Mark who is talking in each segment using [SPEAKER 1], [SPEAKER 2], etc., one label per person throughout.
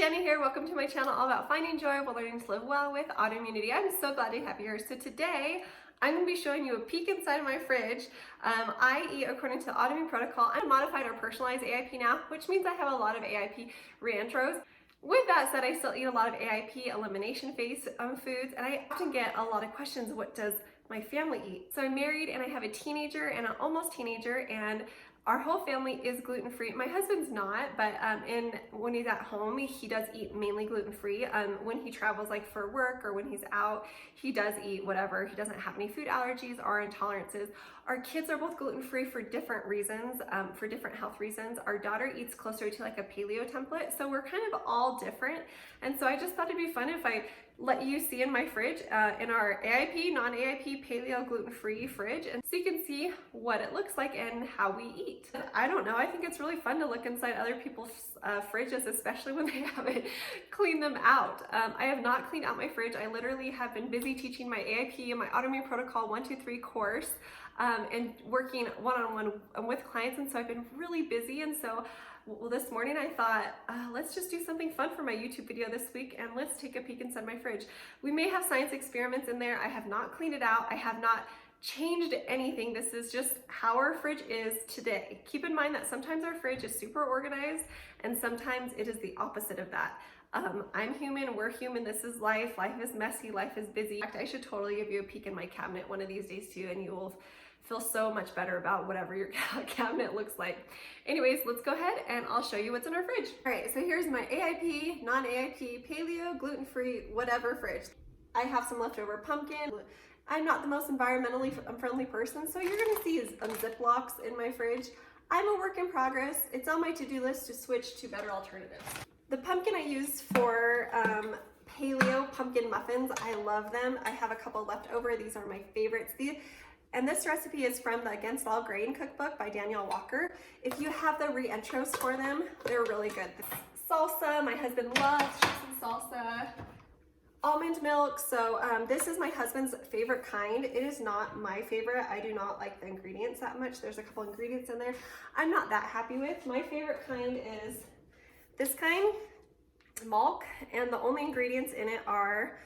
[SPEAKER 1] Shanna here. Welcome to my channel all about finding joy while learning to live well with autoimmunity. I'm so glad to have you here. So today I'm going to be showing you a peek inside my fridge. I eat according to the autoimmune protocol. I'm modified or personalized AIP now, which means I have a lot of AIP reintros. With that said, I still eat a lot of AIP elimination phase foods, and I often get a lot of questions, what does my family eat? So I'm married and I have a teenager and an almost teenager, and our whole family is gluten-free. My husband's not, but when he's at home, he does eat mainly gluten-free. When he travels, like for work or when he's out, he does eat whatever. He doesn't have any food allergies or intolerances. Our kids are both gluten-free for different reasons, for different health reasons. Our daughter eats closer to like a paleo template, so we're kind of all different. And so I just thought it'd be fun if I let you see in my fridge, in our AIP, non-AIP, paleo, gluten-free fridge, and so you can see what it looks like and how we eat. I don't know, I think it's really fun to look inside other people's fridges, especially when they haven't cleaned them out. I have not cleaned out my fridge. I literally have been busy teaching my AIP and my autoimmune protocol 1, 2, 3 course, and working one-on-one with clients, and so I've been really busy. And so this morning I thought, let's just do something fun for my YouTube video this week, and let's take a peek inside my fridge. We may have science experiments in there. I have not cleaned it out. I have not changed anything. This is just how our fridge is today. Keep in mind that sometimes our fridge is super organized and sometimes it is the opposite of that. I'm human, we're human, this is life. Life is messy, life is busy. In fact, I should totally give you a peek in my cabinet one of these days too, and you will feel so much better about whatever your cabinet looks like. Anyways, let's go ahead and I'll show you what's in our fridge. All right, so here's my AIP, non-AIP, paleo, gluten-free, whatever fridge. I have some leftover pumpkin. I'm not the most environmentally friendly person, so you're gonna see Ziplocs in my fridge. I'm a work in progress. It's on my to-do list to switch to better alternatives. The pumpkin I use for paleo pumpkin muffins, I love them. I have a couple left over. These are my favorites. And this recipe is from the All Grain Cookbook by Danielle Walker. If you have the re-intros for them, they're really good. Salsa, my husband loves chips and salsa. Almond milk, so this is my husband's favorite kind. It is not my favorite. I do not like the ingredients that much. There's a couple ingredients in there I'm not that happy with. My favorite kind is this kind, milk, and the only ingredients in it are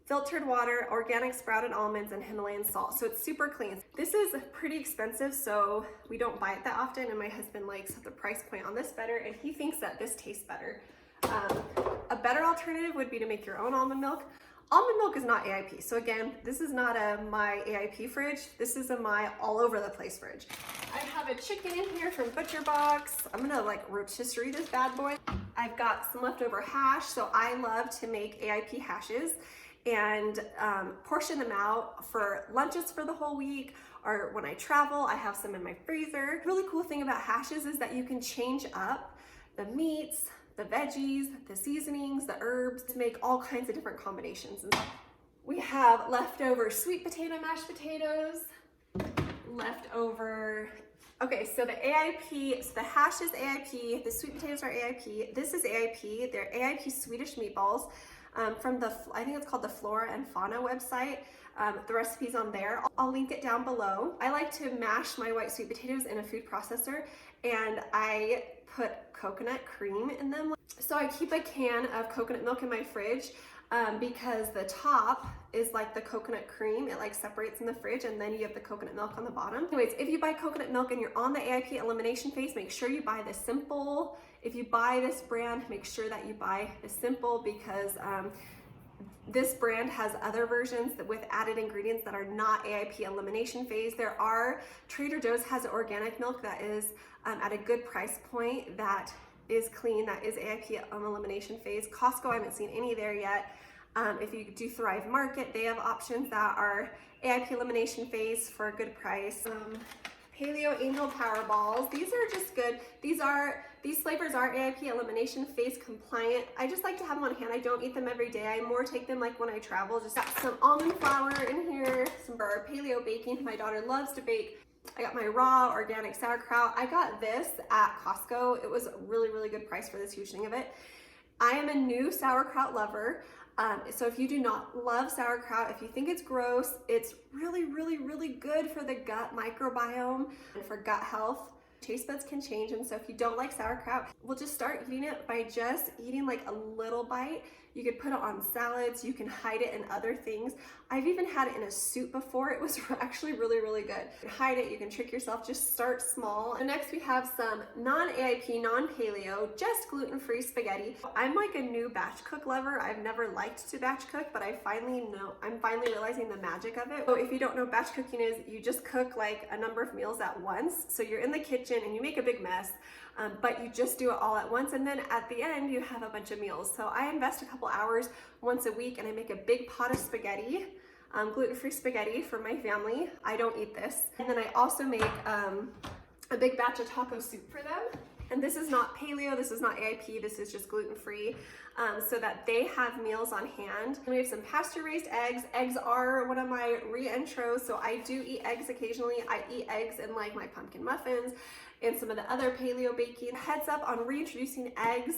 [SPEAKER 1] filtered water, organic sprouted almonds, and Himalayan salt. So it's super clean. This is pretty expensive, so we don't buy it that often, and my husband likes the price point on this better, and he thinks that this tastes better. A better alternative would be to make your own almond milk. Almond milk is not AIP. So again, this is not my AIP fridge. This is my all over the place fridge. I have a chicken in here from Butcherbox. I'm gonna like rotisserie this bad boy. I've got some leftover hash. So I love to make AIP hashes and portion them out for lunches for the whole week, or when I travel, I have some in my freezer. The really cool thing about hashes is that you can change up the meats, the veggies, the seasonings, the herbs, to make all kinds of different combinations. And we have leftover sweet potato mashed potatoes, okay, so the AIP, so the hash is AIP, the sweet potatoes are AIP, this is AIP, they're AIP Swedish Meatballs from I think it's called the Flora and Fauna website. The recipe's on there. I'll link it down below. I like to mash my white sweet potatoes in a food processor, and I put coconut cream in them. So I keep a can of coconut milk in my fridge because the top is like the coconut cream. It like separates in the fridge, and then you have the coconut milk on the bottom. Anyways, if you buy coconut milk and you're on the AIP elimination phase, make sure you buy the simple. If you buy this brand, make sure that you buy the simple, because this brand has other versions with added ingredients that are not AIP elimination phase. Trader Joe's has organic milk that is at a good price point, that is clean, that is AIP elimination phase. Costco, I haven't seen any there yet. If you do Thrive Market, they have options that are AIP elimination phase for a good price. Paleo Angel Power Balls. These are just good. These flavors are AIP elimination phase compliant. I just like to have them on hand. I don't eat them every day. I more take them like when I travel. Just got some almond flour in here, some for our paleo baking. My daughter loves to bake. I got my raw organic sauerkraut. I got this at Costco. It was a really, really good price for this huge thing of it. I am a new sauerkraut lover. So if you do not love sauerkraut, if you think it's gross, it's really, really, really good for the gut microbiome and for gut health. Taste buds can change, and so if you don't like sauerkraut, we'll just start eating it by just eating like a little bite. You could put it on salads, you can hide it in other things. I've even had it in a soup before. It was actually really, really good. You can hide it, you can trick yourself, just start small. And next we have some non-AIP, non-paleo, just gluten-free spaghetti. I'm like a new batch cook lover. I've never liked to batch cook, but I'm finally realizing the magic of it. So if you don't know, batch cooking is you just cook like a number of meals at once. So you're in the kitchen and you make a big mess, but you just do it all at once, and then at the end you have a bunch of meals. So I invest a couple hours once a week and I make a big pot of spaghetti, gluten-free spaghetti for my family. I don't eat this. And then I also make a big batch of taco soup for them. And this is not paleo, this is not AIP, this is just gluten-free, so that they have meals on hand. And we have some pasture-raised eggs. Eggs are one of my re-intros, so I do eat eggs occasionally. I eat eggs in like my pumpkin muffins and some of the other paleo baking. Heads up on reintroducing eggs.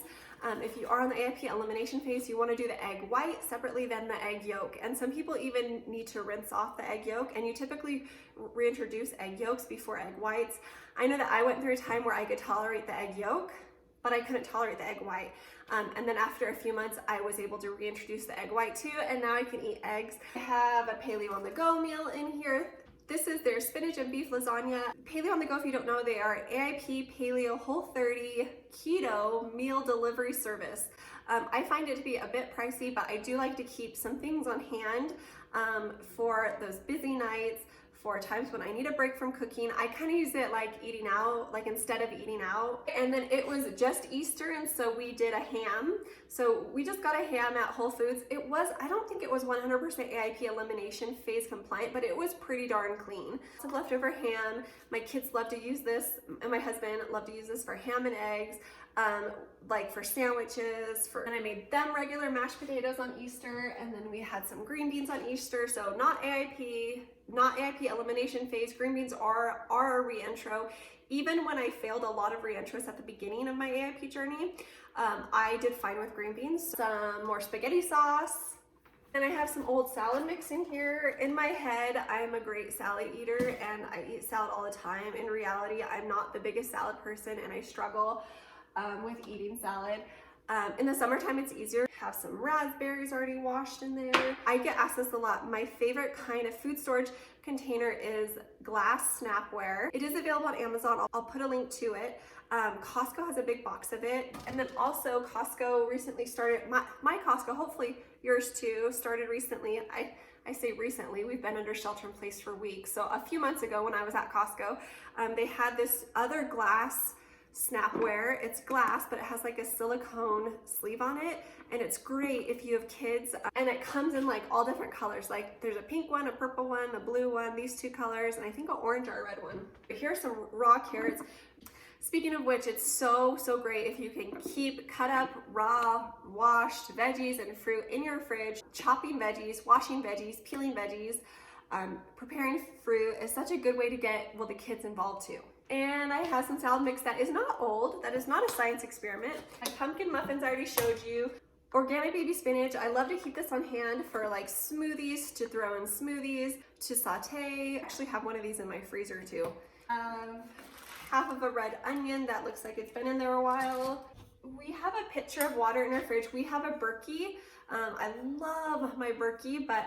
[SPEAKER 1] If you are on the AIP elimination phase, you want to do the egg white separately than the egg yolk. And some people even need to rinse off the egg yolk, and you typically reintroduce egg yolks before egg whites. I know that I went through a time where I could tolerate the egg yolk, but I couldn't tolerate the egg white. And then after a few months, I was able to reintroduce the egg white too, and now I can eat eggs. I have a paleo on the go meal in here. This is their spinach and beef lasagna. Paleo on the go, if you don't know, they are AIP Paleo Whole 30 Keto Meal Delivery Service. I find it to be a bit pricey, but I do like to keep some things on hand for those busy nights, for times when I need a break from cooking. I kind of use it like eating out, like instead of eating out. And then it was just Easter, and so we did a ham. So we just got a ham at Whole Foods. It was, I don't think it was 100% AIP elimination phase compliant, but it was pretty darn clean. Some leftover ham. My kids love to use this, and my husband love to use this for ham and eggs. Like for sandwiches, and I made them regular mashed potatoes on Easter, and then we had some green beans on Easter. So not AIP elimination phase. Green beans are a re-intro. Even when I failed a lot of re-intros at the beginning of my AIP journey, I did fine with green beans. Some more spaghetti sauce. And I have some old salad mix in here. In my head, I'm a great salad eater and I eat salad all the time. In reality, I'm not the biggest salad person and I struggle with eating salad. In the summertime, it's easier. Have some raspberries already washed in there. I get asked this a lot. My favorite kind of food storage container is glass Snapware. It is available on Amazon. I'll put a link to it. Costco has a big box of it. And then also Costco recently started, my Costco, hopefully yours too, started recently. I say recently, we've been under shelter in place for weeks. So a few months ago when I was at Costco, they had this other glass Snapware. It's glass, but it has like a silicone sleeve on it, and it's great if you have kids. And it comes in like all different colors. Like there's a pink one, a purple one, a blue one, these two colors, and I think an orange or a red one. Here's some raw carrots. Speaking of which, it's so great if you can keep cut up, raw, washed veggies and fruit in your fridge. Chopping veggies, washing veggies, peeling veggies, preparing fruit is such a good way to get, well, the kids involved too. And I have some salad mix that is not old, that is not a science experiment. My pumpkin muffins I already showed you. Organic baby spinach, I love to keep this on hand for like smoothies, to throw in smoothies, to saute. I actually have one of these in my freezer too. Half of a red onion that looks like it's been in there a while. We have a pitcher of water in our fridge. We have a Berkey. I love my Berkey, but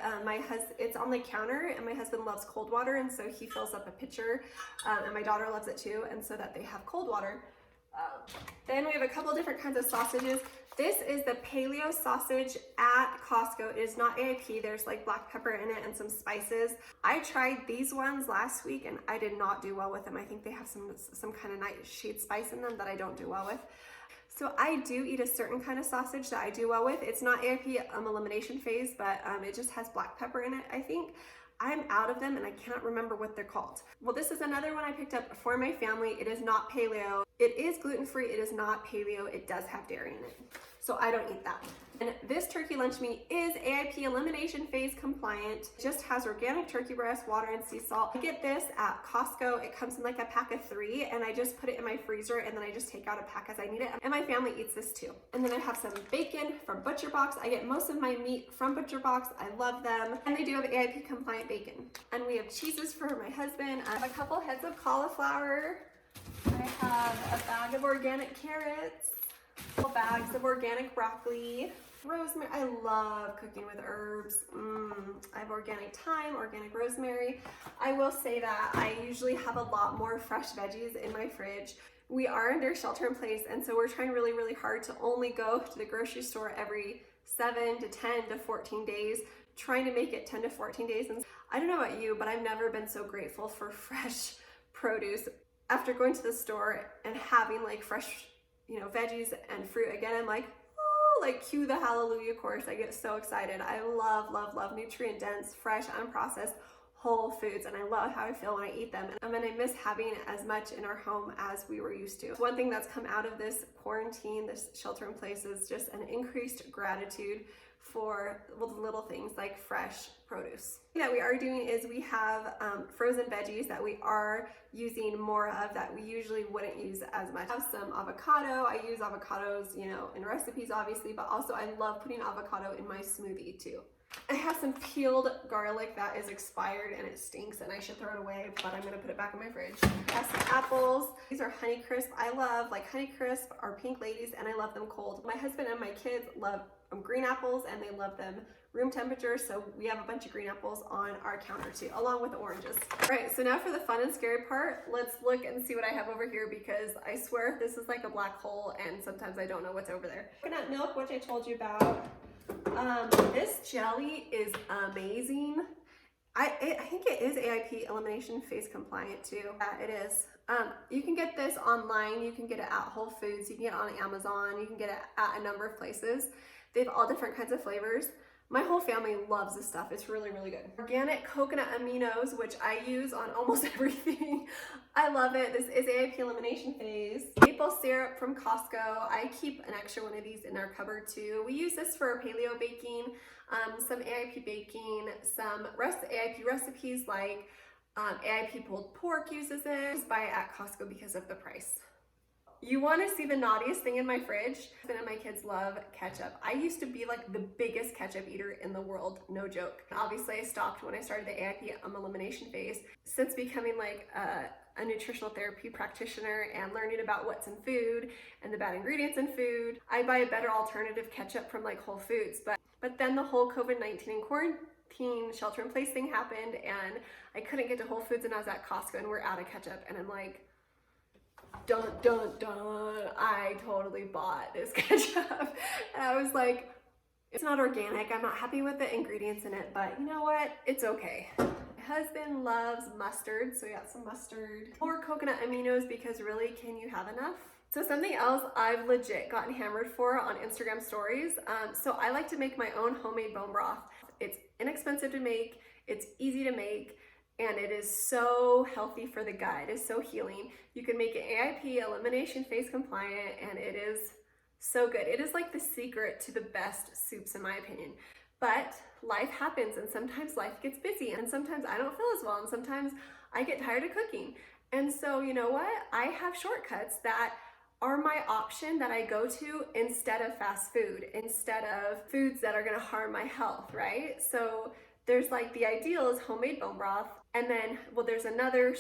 [SPEAKER 1] it's on the counter, and my husband loves cold water, and so he fills up a pitcher, and my daughter loves it too, and so that they have cold water. Then we have a couple different kinds of sausages. This is the paleo sausage at Costco. It is not AIP. There's like black pepper in it and some spices. I tried these ones last week and I did not do well with them. I think they have some kind of nightshade spice in them that I don't do well with. So I do eat a certain kind of sausage that I do well with. It's not AIP elimination phase, but it just has black pepper in it, I think. I'm out of them and I cannot remember what they're called. Well, this is another one I picked up for my family. It is not paleo. It is gluten-free. It is not paleo. It does have dairy in it. So I don't eat that. And this turkey lunch meat is AIP elimination phase compliant. It just has organic turkey breast, water, and sea salt. I get this at Costco. It comes in like a pack of 3, and I just put it in my freezer, and then I just take out a pack as I need it. And my family eats this too. And then I have some bacon from Butcherbox. I get most of my meat from Butcherbox. I love them. And they do have AIP compliant bacon. And we have cheeses for my husband. I have a couple heads of cauliflower. I have a bag of organic carrots, bags of organic broccoli, rosemary. I love cooking with herbs. I have organic thyme, organic rosemary. I will say that I usually have a lot more fresh veggies in my fridge. We are under shelter in place, and so we're trying really hard to only go to the grocery store every 7 to 10 to 14 days, trying to make it 10 to 14 days. And I don't know about you, but I've never been so grateful for fresh produce. After going to the store and having like fresh, veggies and fruit again, I'm like, oh, like cue the hallelujah chorus. I get so excited. I love nutrient dense, fresh, unprocessed, whole foods, and I love how I feel when I eat them. And I miss having as much in our home as we were used to. One thing that's come out of this quarantine, this shelter in place, is just an increased gratitude for the little things like fresh produce. That we are doing is we have frozen veggies that we are using more of that we usually wouldn't use as much. I have some avocado. I use avocados, in recipes obviously, but also I love putting avocado in my smoothie too. I have some peeled garlic that is expired and it stinks and I should throw it away, but I'm gonna put it back in my fridge. I have some apples. These are Honeycrisp. I love Honeycrisp are pink ladies and I love them cold. My husband and my kids love green apples and they love them room temperature, so we have a bunch of green apples on our counter too, along with the oranges. All right, so now for the fun and scary part, let's look and see what I have over here, because I swear this is like a black hole and sometimes I don't know what's over there. Coconut milk, which I told you about. This jelly is amazing. I think it is AIP elimination phase compliant too. Yeah, it is. You can get this online. You can get it at Whole Foods. You can get it on Amazon. You can get it at a number of places. They have all different kinds of flavors. My whole family loves this stuff. It's really good. Organic coconut aminos, which I use on almost everything. I love it. This is AIP elimination phase. Maple syrup from Costco. I keep an extra one of these in our cupboard too. We use this for paleo baking, some AIP baking, some AIP recipes like AIP pulled pork uses it. Just buy it at Costco because of the price. You want to see the naughtiest thing in my fridge? My husband and my kids love ketchup. I used to be like the biggest ketchup eater in the world, no joke. Obviously I stopped when I started the AIP elimination phase. Since becoming like a nutritional therapy practitioner and learning about what's in food and the bad ingredients in food, I buy a better alternative ketchup from like Whole Foods. But then the whole COVID-19 and quarantine shelter in place thing happened and I couldn't get to Whole Foods and I was at Costco and we're out of ketchup and I'm like, dun, I totally bought this ketchup. And I was like, it's not organic. I'm not happy with the ingredients in it, but you know what? It's okay. My husband loves mustard, so we got some mustard. More coconut aminos because really, can you have enough? So something else I've legit gotten hammered for on Instagram stories. So I like to make my own homemade bone broth. It's inexpensive to make, it's easy to make, and it is so healthy for the gut. It is so healing. You can make it AIP elimination phase compliant and it is so good. It is like the secret to the best soups in my opinion. But life happens and sometimes life gets busy and sometimes I don't feel as well and sometimes I get tired of cooking. And so you know what? I have shortcuts that are my option that I go to instead of fast food, instead of foods that are gonna harm my health, right? So there's like the ideal is homemade bone broth. And then, well, there's another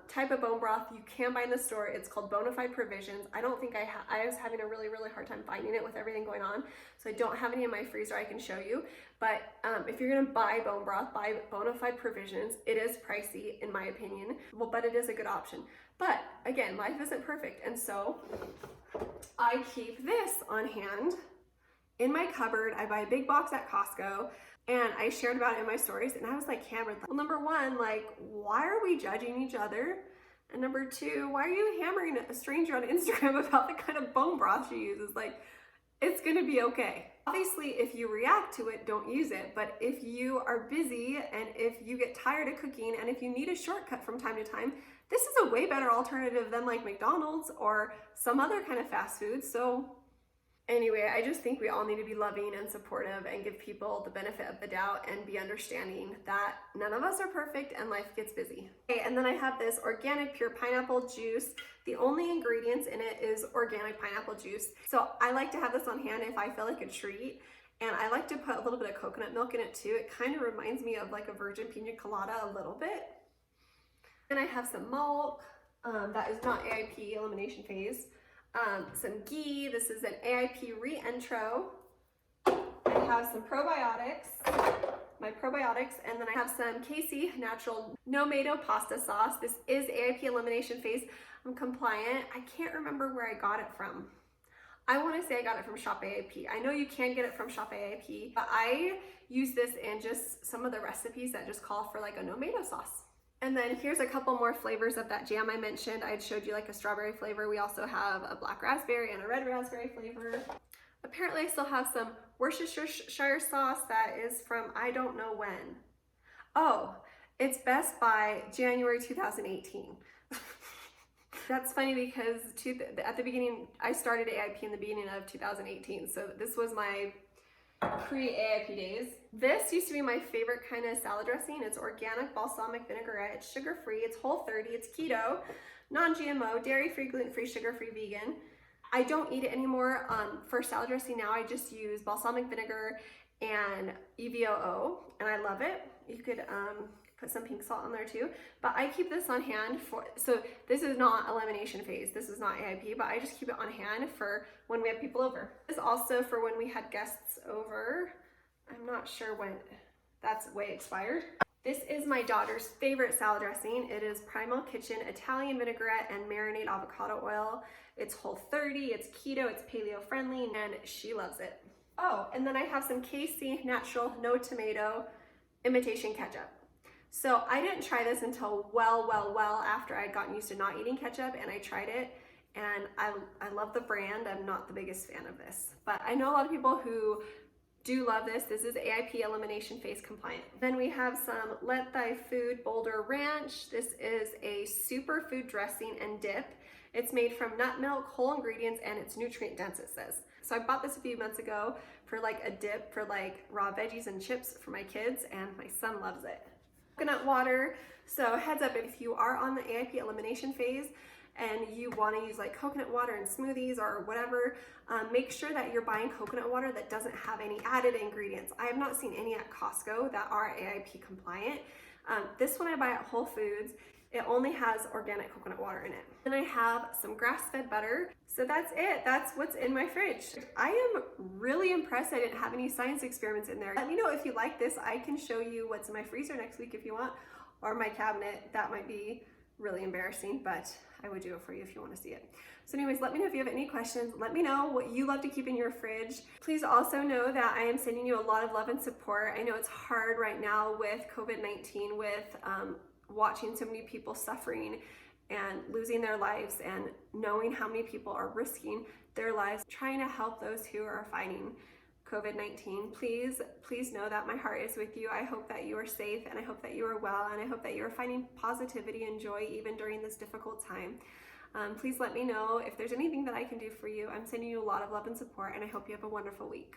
[SPEAKER 1] type of bone broth you can buy in the store. It's called Bonafide provisions. I don't think I was having a really hard time finding it with everything going on. So I don't have any in my freezer I can show you. But if you're gonna buy bone broth, buy Bonafide provisions. It is pricey in my opinion, well, but it is a good option. But again, life isn't perfect. And so I keep this on hand in my cupboard. I buy a big box at Costco. And I shared about it in my stories and I was like hammered. Well, number one, like, why are we judging each other? And number two, why are you hammering a stranger on Instagram about the kind of bone broth she uses? Like, it's gonna be okay. Obviously, if you react to it, don't use it. But if you are busy and if you get tired of cooking and if you need a shortcut from time to time, this is a way better alternative than like McDonald's or some other kind of fast food. So anyway, I just think we all need to be loving and supportive and give people the benefit of the doubt and be understanding that none of us are perfect and life gets busy. Okay, and then I have this organic pure pineapple juice. The only ingredients in it is organic pineapple juice. So I like to have this on hand if I feel like a treat. And I like to put a little bit of coconut milk in it too. It kind of reminds me of like a virgin pina colada a little bit. And I have some milk. that is not AIP elimination phase. Some ghee, this is an AIP re-intro. I have some probiotics, my probiotics, and then I have some KC natural no-mayo pasta sauce. This is AIP elimination phase. I'm compliant. I can't remember where I got it from. I want to say I got it from Shop AIP. I know you can get it from Shop AIP, but I use this in just some of the recipes that just call for like a no-mayo sauce. And then here's a couple more flavors of that jam I mentioned. I showed you like a strawberry flavor. We also have a black raspberry and a red raspberry flavor. Apparently I still have some Worcestershire sauce that is from I don't know when. Oh, it's best by January 2018. That's funny because at the beginning, I started AIP in the beginning of 2018. So this was my pre-AIP days. This used to be my favorite kind of salad dressing. It's organic balsamic vinaigrette. It's sugar-free, it's Whole30, it's keto, non-GMO, dairy-free, gluten-free, sugar-free, vegan. I don't eat it anymore. For salad dressing now, I just use balsamic vinegar and EVOO, and I love it. You could put some pink salt on there too, but I keep this on hand so this is not elimination phase, this is not AIP, but I just keep it on hand for when we have people over. This is also for when we had guests over. I'm not sure when that's way expired. This is my daughter's favorite salad dressing. It is Primal Kitchen Italian vinaigrette and marinade avocado oil. It's Whole30, it's keto, it's paleo friendly, and she loves it. Oh, and then I have some KC natural no tomato imitation ketchup. So I didn't try this until well after I'd gotten used to not eating ketchup, and I tried it, and I love the brand. I'm not the biggest fan of this, but I know a lot of people who do love this. This is AIP elimination phase compliant. Then we have some Let Thy Food Boulder Ranch. This is a superfood dressing and dip. It's made from nut milk, whole ingredients, and it's nutrient dense, it says. So I bought this a few months ago for like a dip for like raw veggies and chips for my kids, and my son loves it. Coconut water. So heads up, if you are on the AIP elimination phase and you want to use like coconut water in smoothies or whatever, make sure that you're buying coconut water that doesn't have any added ingredients. I have not seen any at Costco that are AIP compliant. This one I buy at Whole Foods. It only has organic coconut water in it. And I have some grass-fed butter. So that's it. That's what's in my fridge. I am really impressed I didn't have any science experiments in there. Let me know if you like this. I can show you what's in my freezer next week if you want, or my cabinet. That might be really embarrassing, but I would do it for you if you want to see it. So anyways, let me know if you have any questions. Let me know what you love to keep in your fridge. Please also know that I am sending you a lot of love and support. I know it's hard right now with COVID-19, with watching so many people suffering and losing their lives, and knowing how many people are risking their lives trying to help those who are fighting COVID-19. Please know that my heart is with you. I hope that you are safe, and I hope that you are well, and I hope that you are finding positivity and joy even during this difficult time. Please let me know if there's anything that I can do for you. I'm sending you a lot of love and support, and I hope you have a wonderful week.